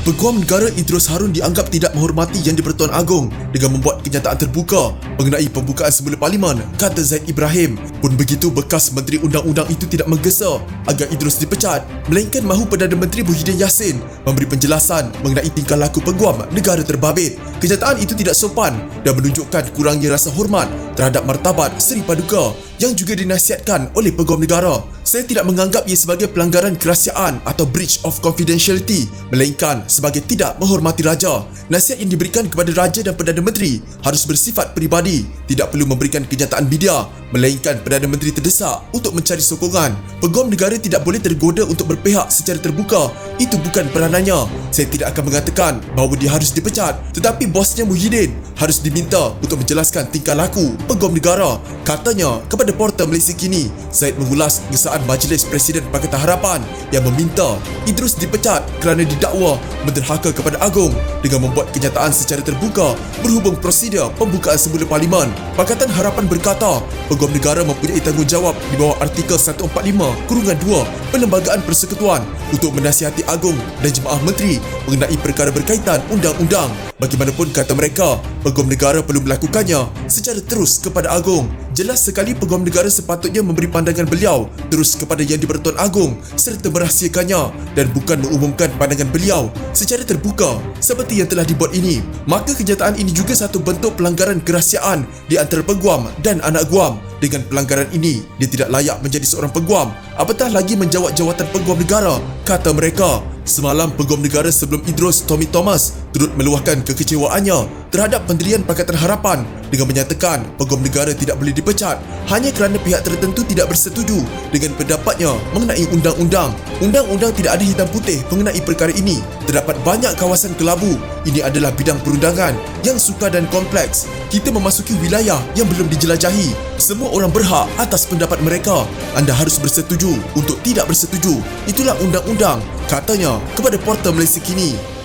Peguam Negara Idrus Harun dianggap tidak menghormati Yang di-Pertuan Agong dengan membuat kenyataan terbuka mengenai pembukaan semula Parlimen, kata Zaid Ibrahim. Pun begitu, bekas Menteri Undang-Undang itu tidak menggesa agar Idrus dipecat, melainkan mahu Perdana Menteri Muhyiddin Yassin memberi penjelasan mengenai tingkah laku Peguam Negara terbabit. Kenyataan itu tidak sopan dan menunjukkan kurangnya rasa hormat terhadap martabat Seri Paduka yang juga dinasihatkan oleh Peguam Negara. Saya tidak menganggap ia sebagai pelanggaran kerahsiaan atau breach of confidentiality, melainkan sebagai tidak menghormati Raja. Nasihat yang diberikan kepada Raja dan Perdana Menteri harus bersifat peribadi, tidak perlu memberikan kenyataan media, melainkan Perdana Menteri terdesak untuk mencari sokongan. Peguam Negara tidak boleh tergoda untuk berpihak secara terbuka. Itu bukan peranannya. Saya tidak akan mengatakan bahawa dia harus dipecat, tetapi bosnya Muhyiddin harus diminta untuk menjelaskan tingkah laku Peguam Negara, katanya kepada Portal Malaysia Kini. Zaid mengulas pengesaan Majlis Presiden Pakatan Harapan yang meminta Idrus dipecat kerana didakwa menderhaka kepada Agong dengan membuat kenyataan secara terbuka berhubung prosedur pembukaan semula Parlimen. Pakatan Harapan berkata Peguam Negara mempunyai tanggungjawab di bawah Artikel 145(2) Perlembagaan Persekutuan untuk menasihati Agong dan Jemaah Menteri mengenai perkara berkaitan undang-undang. Bagaimanapun, kata mereka, Peguam Negara perlu melakukannya secara terus kepada Agong. Jelas sekali Peguam Negara sepatutnya memberi pandangan beliau terus kepada Yang di-Pertuan Agong serta merahsiakannya dan bukan mengumumkan pandangan beliau secara terbuka seperti yang telah dibuat ini. Maka kenyataan ini juga satu bentuk pelanggaran kerahsiaan di antara Peguam dan anak guam. Dengan pelanggaran ini, dia tidak layak menjadi seorang Peguam, apatah lagi menjawat jawatan Peguam Negara, kata mereka. Semalam, Peguam Negara sebelum Idrus, Tommy Thomas, turut meluahkan kekecewaannya terhadap pendirian Pakatan Harapan dengan menyatakan Peguam Negara tidak boleh dipecat hanya kerana pihak tertentu tidak bersetuju dengan pendapatnya mengenai undang-undang. Undang-undang tidak ada hitam putih mengenai perkara ini. Terdapat banyak kawasan kelabu. Ini adalah bidang perundangan yang sukar dan kompleks. Kita memasuki wilayah yang belum dijelajahi. Semua orang berhak atas pendapat mereka. Anda harus bersetuju untuk tidak bersetuju. Itulah undang-undang, katanya kepada Portal Malaysia Kini.